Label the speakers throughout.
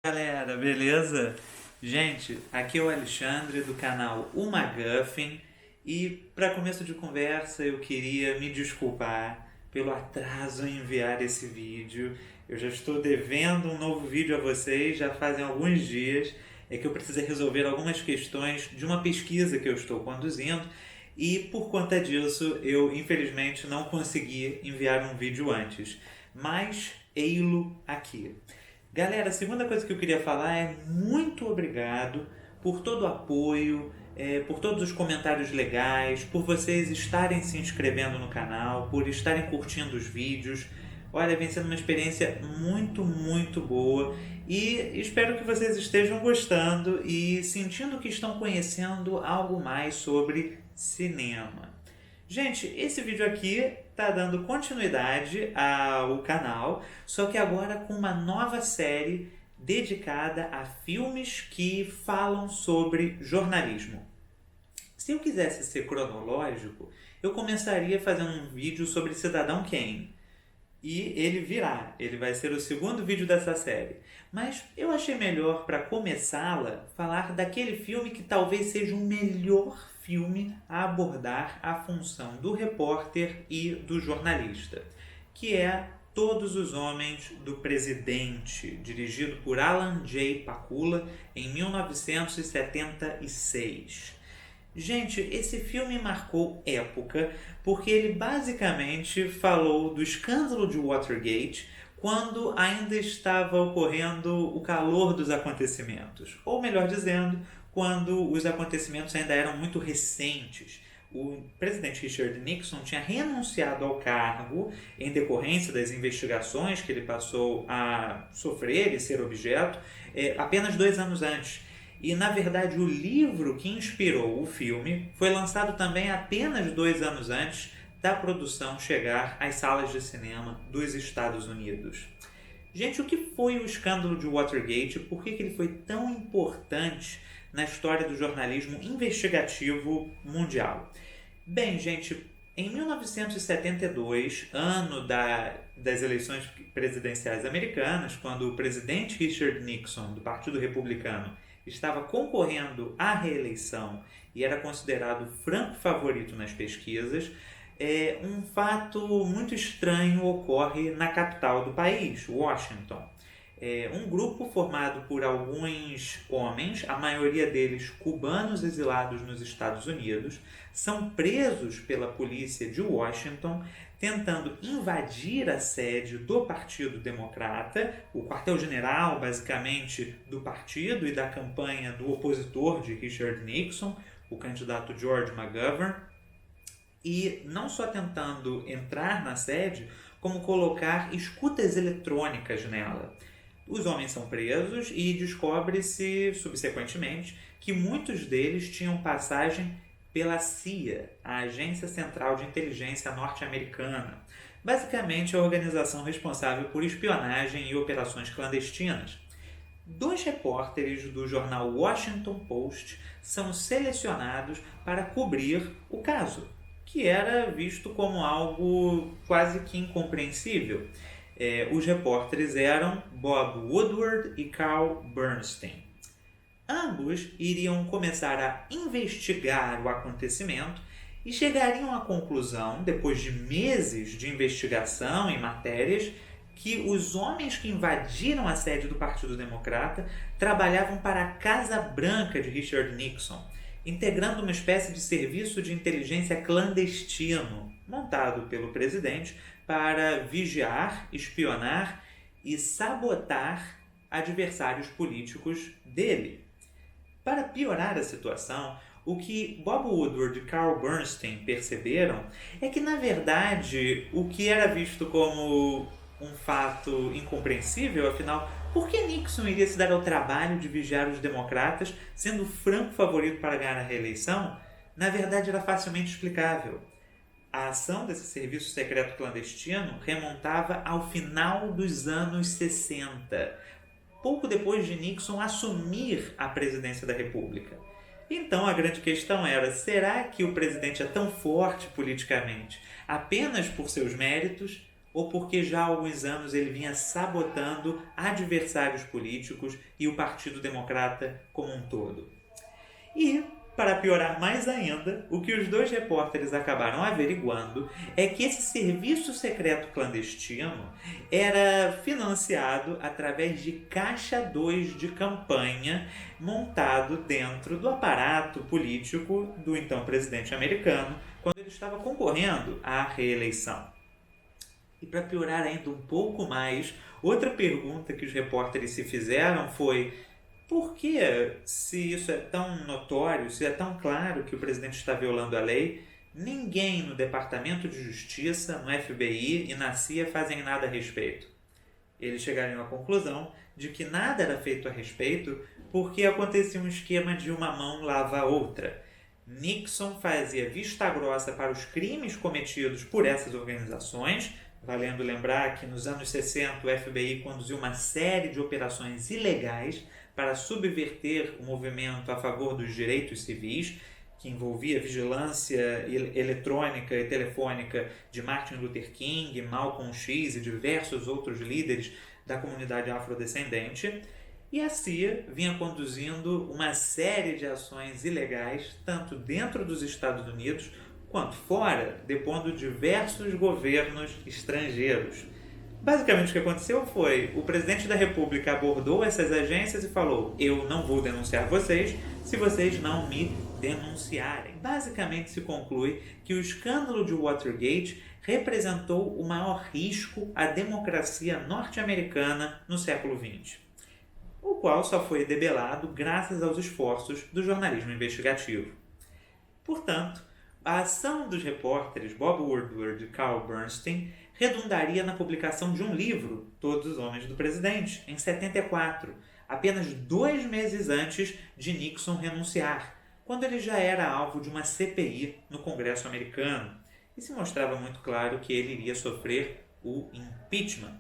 Speaker 1: Galera, beleza? Gente, aqui é o Alexandre do canal O McGuffin e para começo de conversa eu queria me desculpar pelo atraso em enviar esse vídeo. Eu já estou devendo um novo vídeo a vocês, já fazem alguns dias. É que eu precisei resolver algumas questões de uma pesquisa que eu estou conduzindo e por conta disso eu infelizmente não consegui enviar um vídeo antes. Mas ei-lo aqui. Galera, a segunda coisa que eu queria falar é muito obrigado por todo o apoio, por todos os comentários legais, por vocês estarem se inscrevendo no canal, por estarem curtindo os vídeos. Olha, vem sendo uma experiência muito boa e espero que vocês estejam gostando e sentindo que estão conhecendo algo mais sobre cinema. Gente, esse vídeo aqui está dando continuidade ao canal, só que agora com uma nova série dedicada a filmes que falam sobre jornalismo. Se eu quisesse ser cronológico, eu começaria fazendo um vídeo sobre Cidadão Kane. E ele vai ser o segundo vídeo dessa série. Mas eu achei melhor, para começá-la, falar daquele filme que talvez seja o melhor filme a abordar a função do repórter e do jornalista, que é Todos os Homens do Presidente, dirigido por Alan J. Pakula em 1976. Gente, esse filme marcou época porque ele basicamente falou do escândalo de Watergate quando ainda estava ocorrendo o calor dos acontecimentos. Ou melhor dizendo, quando os acontecimentos ainda eram muito recentes. O presidente Richard Nixon tinha renunciado ao cargo em decorrência das investigações que ele passou a sofrer e ser objeto apenas 2 anos antes. E, na verdade, o livro que inspirou o filme foi lançado também apenas 2 anos antes da produção chegar às salas de cinema dos Estados Unidos. Gente, o que foi o escândalo de Watergate e por que ele foi tão importante na história do jornalismo investigativo mundial? Bem, gente, em 1972, ano das eleições presidenciais americanas, quando o presidente Richard Nixon, do Partido Republicano, estava concorrendo à reeleição e era considerado franco favorito nas pesquisas, um fato muito estranho ocorre na capital do país, Washington. Um grupo formado por alguns homens, a maioria deles cubanos exilados nos Estados Unidos, são presos pela polícia de Washington tentando invadir a sede do Partido Democrata, o quartel-general, basicamente, do partido e da campanha do opositor de Richard Nixon, o candidato George McGovern, e não só tentando entrar na sede, como colocar escutas eletrônicas nela. Os homens são presos e descobre-se, subsequentemente, que muitos deles tinham passagem pela CIA, a Agência Central de Inteligência Norte-Americana, basicamente a organização responsável por espionagem e operações clandestinas. 2 repórteres do jornal Washington Post são selecionados para cobrir o caso, que era visto como algo quase que incompreensível. Os repórteres eram Bob Woodward e Carl Bernstein. Ambos iriam começar a investigar o acontecimento e chegariam à conclusão, depois de meses de investigação e matérias, que os homens que invadiram a sede do Partido Democrata trabalhavam para a Casa Branca de Richard Nixon, integrando uma espécie de serviço de inteligência clandestino, montado pelo presidente para vigiar, espionar e sabotar adversários políticos dele. Para piorar a situação, o que Bob Woodward e Carl Bernstein perceberam é que, na verdade, o que era visto como um fato incompreensível, afinal, por que Nixon iria se dar ao trabalho de vigiar os democratas, sendo o franco favorito para ganhar a reeleição, na verdade era facilmente explicável. A ação desse serviço secreto clandestino remontava ao final dos anos 60, pouco depois de Nixon assumir a presidência da República. Então a grande questão era, será que o presidente é tão forte politicamente apenas por seus méritos ou porque já há alguns anos ele vinha sabotando adversários políticos e o Partido Democrata como um todo. E, para piorar mais ainda, o que os dois repórteres acabaram averiguando é que esse serviço secreto clandestino era financiado através de caixa 2 de campanha montado dentro do aparato político do então presidente americano quando ele estava concorrendo à reeleição. E para piorar ainda um pouco mais, outra pergunta que os repórteres se fizeram foi: por que, se isso é tão notório, se é tão claro que o presidente está violando a lei, ninguém no Departamento de Justiça, no FBI e na CIA fazem nada a respeito? Eles chegaram à conclusão de que nada era feito a respeito porque acontecia um esquema de uma mão lava a outra. Nixon fazia vista grossa para os crimes cometidos por essas organizações, valendo lembrar que nos anos 60 o FBI conduziu uma série de operações ilegais para subverter o movimento a favor dos direitos civis, que envolvia vigilância eletrônica e telefônica de Martin Luther King, Malcolm X e diversos outros líderes da comunidade afrodescendente. E a CIA vinha conduzindo uma série de ações ilegais, tanto dentro dos Estados Unidos quanto fora, depondo diversos governos estrangeiros. Basicamente o que aconteceu foi, o presidente da República abordou essas agências e falou: eu não vou denunciar vocês se vocês não me denunciarem. Basicamente se conclui que o escândalo de Watergate representou o maior risco à democracia norte-americana no século XX, o qual só foi debelado graças aos esforços do jornalismo investigativo. Portanto, a ação dos repórteres Bob Woodward e Carl Bernstein redundaria na publicação de um livro, Todos os Homens do Presidente, em 74, apenas 2 meses antes de Nixon renunciar, quando ele já era alvo de uma CPI no Congresso americano, e se mostrava muito claro que ele iria sofrer o impeachment.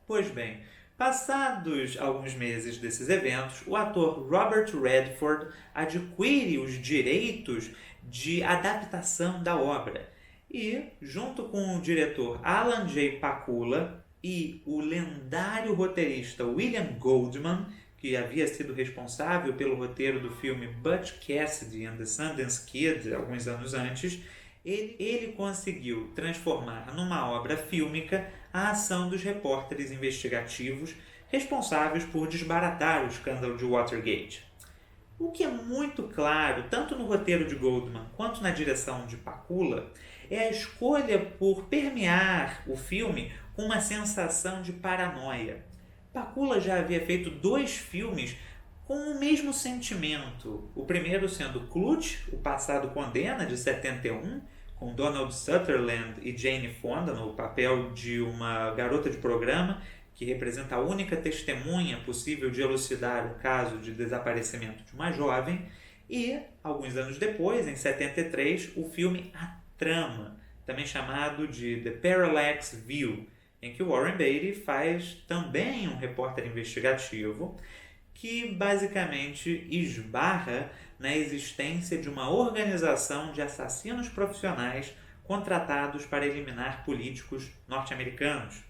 Speaker 1: Pois bem, passados alguns meses desses eventos, o ator Robert Redford adquire os direitos de adaptação da obra e, junto com o diretor Alan J. Pakula e o lendário roteirista William Goldman, que havia sido responsável pelo roteiro do filme Butch Cassidy and the Sundance Kid alguns anos antes, ele conseguiu transformar numa obra fílmica a ação dos repórteres investigativos responsáveis por desbaratar o escândalo de Watergate. O que é muito claro, tanto no roteiro de Goldman quanto na direção de Pakula, é a escolha por permear o filme com uma sensação de paranoia. Pakula já havia feito 2 filmes com o mesmo sentimento. O primeiro sendo Clutch, O Passado Condena, de 71, com Donald Sutherland e Jane Fonda no papel de uma garota de programa que representa a única testemunha possível de elucidar o caso de desaparecimento de uma jovem, e, alguns anos depois, em 73, o filme A Trama, também chamado de The Parallax View, em que Warren Beatty faz também um repórter investigativo que basicamente esbarra na existência de uma organização de assassinos profissionais contratados para eliminar políticos norte-americanos.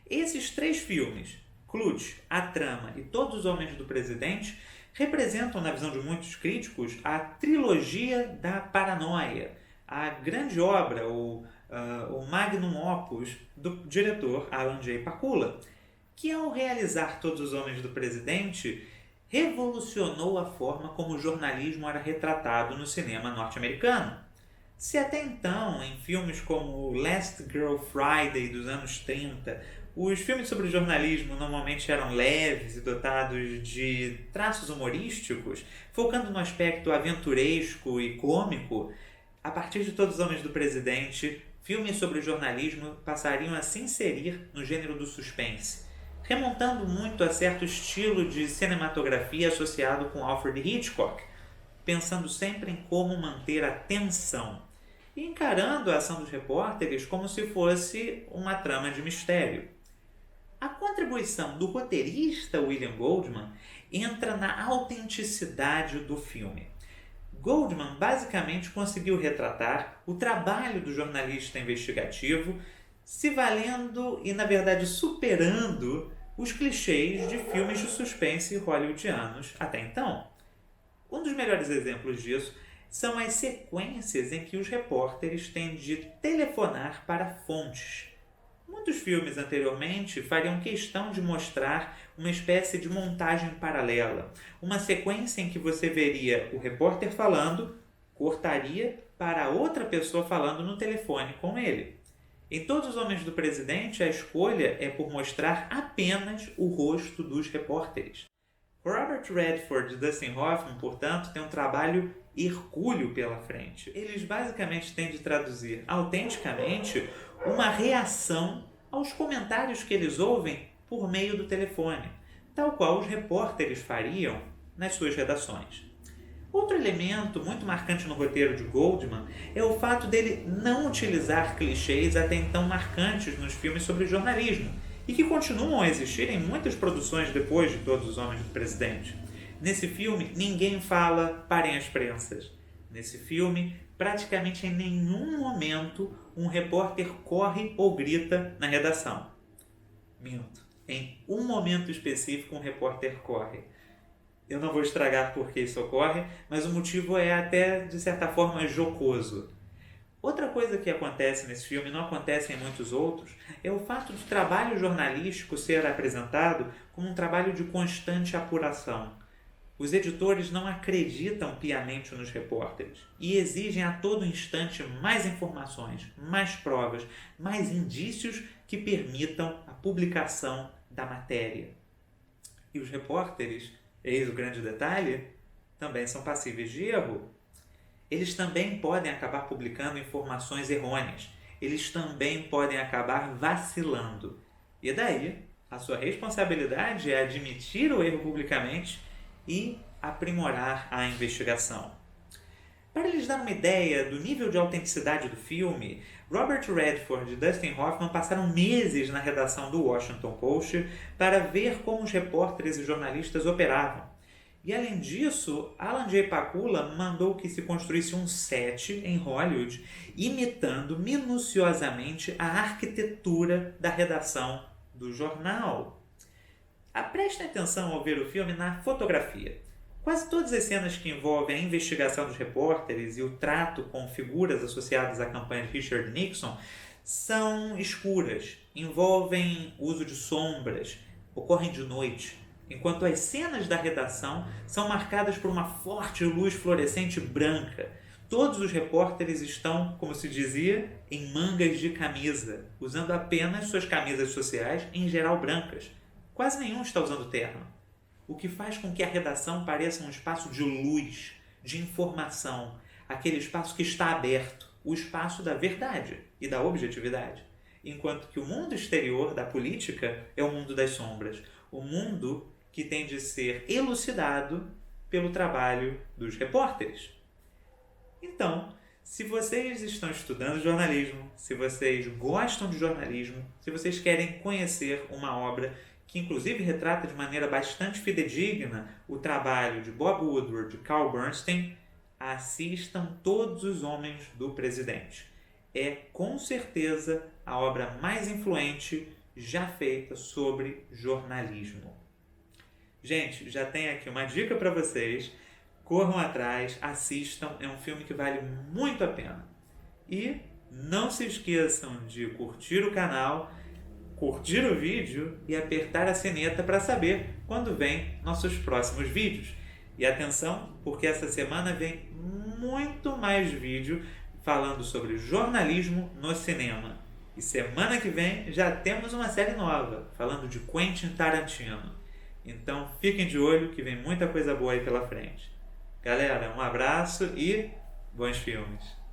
Speaker 1: Esses 3 filmes, Clutch, A Trama e Todos os Homens do Presidente, representam, na visão de muitos críticos, a trilogia da paranoia, a grande obra, o magnum opus do diretor Alan J. Pakula, que ao realizar Todos os Homens do Presidente, revolucionou a forma como o jornalismo era retratado no cinema norte-americano. Se até então, em filmes como Last Girl Friday dos anos 30, os filmes sobre jornalismo normalmente eram leves e dotados de traços humorísticos, focando no aspecto aventuresco e cômico, a partir de Todos os Homens do Presidente, filmes sobre jornalismo passariam a se inserir no gênero do suspense, remontando muito a certo estilo de cinematografia associado com Alfred Hitchcock, pensando sempre em como manter a tensão e encarando a ação dos repórteres como se fosse uma trama de mistério. A contribuição do roteirista William Goldman entra na autenticidade do filme. Goldman basicamente conseguiu retratar o trabalho do jornalista investigativo, se valendo e, na verdade, superando os clichês de filmes de suspense hollywoodianos até então. Um dos melhores exemplos disso são as sequências em que os repórteres têm de telefonar para fontes. Muitos filmes anteriormente fariam questão de mostrar uma espécie de montagem paralela, uma sequência em que você veria o repórter falando, cortaria para outra pessoa falando no telefone com ele. Em Todos os Homens do Presidente, a escolha é por mostrar apenas o rosto dos repórteres. Robert Redford e Dustin Hoffman, portanto, têm um trabalho hercúleo pela frente. Eles basicamente têm de traduzir autenticamente uma reação aos comentários que eles ouvem por meio do telefone, tal qual os repórteres fariam nas suas redações. Outro elemento muito marcante no roteiro de Goldman é o fato dele não utilizar clichês até então marcantes nos filmes sobre jornalismo e que continuam a existir em muitas produções depois de Todos os Homens do Presidente. Nesse filme, ninguém fala "parem as prensas". Nesse filme, praticamente em nenhum momento um repórter corre ou grita na redação. Minto. Em um momento específico um repórter corre. Eu não vou estragar por que isso ocorre, mas o motivo é até, de certa forma, jocoso. Outra coisa que acontece nesse filme, não acontece em muitos outros, é o fato do trabalho jornalístico ser apresentado como um trabalho de constante apuração. Os editores não acreditam piamente nos repórteres e exigem a todo instante mais informações, mais provas, mais indícios que permitam a publicação da matéria. E os repórteres, eis o grande detalhe, também são passíveis de erro. Eles também podem acabar publicando informações errôneas. Eles também podem acabar vacilando. E daí, a sua responsabilidade é admitir o erro publicamente e aprimorar a investigação. Para lhes dar uma ideia do nível de autenticidade do filme, Robert Redford e Dustin Hoffman passaram meses na redação do Washington Post para ver como os repórteres e jornalistas operavam. E além disso, Alan J. Pakula mandou que se construísse um set em Hollywood, imitando minuciosamente a arquitetura da redação do jornal. Prestem atenção ao ver o filme na fotografia. Quase todas as cenas que envolvem a investigação dos repórteres e o trato com figuras associadas à campanha de Richard Nixon são escuras, envolvem uso de sombras, ocorrem de noite, enquanto as cenas da redação são marcadas por uma forte luz fluorescente branca. Todos os repórteres estão, como se dizia, em mangas de camisa, usando apenas suas camisas sociais, em geral brancas. Quase nenhum está usando terno, o que faz com que a redação pareça um espaço de luz, de informação, aquele espaço que está aberto, o espaço da verdade e da objetividade, enquanto que o mundo exterior da política é o mundo das sombras, o mundo que tem de ser elucidado pelo trabalho dos repórteres. Então, se vocês estão estudando jornalismo, se vocês gostam de jornalismo, se vocês querem conhecer uma obra que inclusive retrata de maneira bastante fidedigna o trabalho de Bob Woodward e Carl Bernstein, assistam Todos os Homens do Presidente. É com certeza a obra mais influente já feita sobre jornalismo. Gente, já tem aqui uma dica para vocês. Corram atrás, assistam, é um filme que vale muito a pena. E não se esqueçam de curtir o canal, curtir o vídeo e apertar a sineta para saber quando vem nossos próximos vídeos. E atenção, porque essa semana vem muito mais vídeo falando sobre jornalismo no cinema. E semana que vem já temos uma série nova, falando de Quentin Tarantino. Então fiquem de olho que vem muita coisa boa aí pela frente. Galera, um abraço e bons filmes!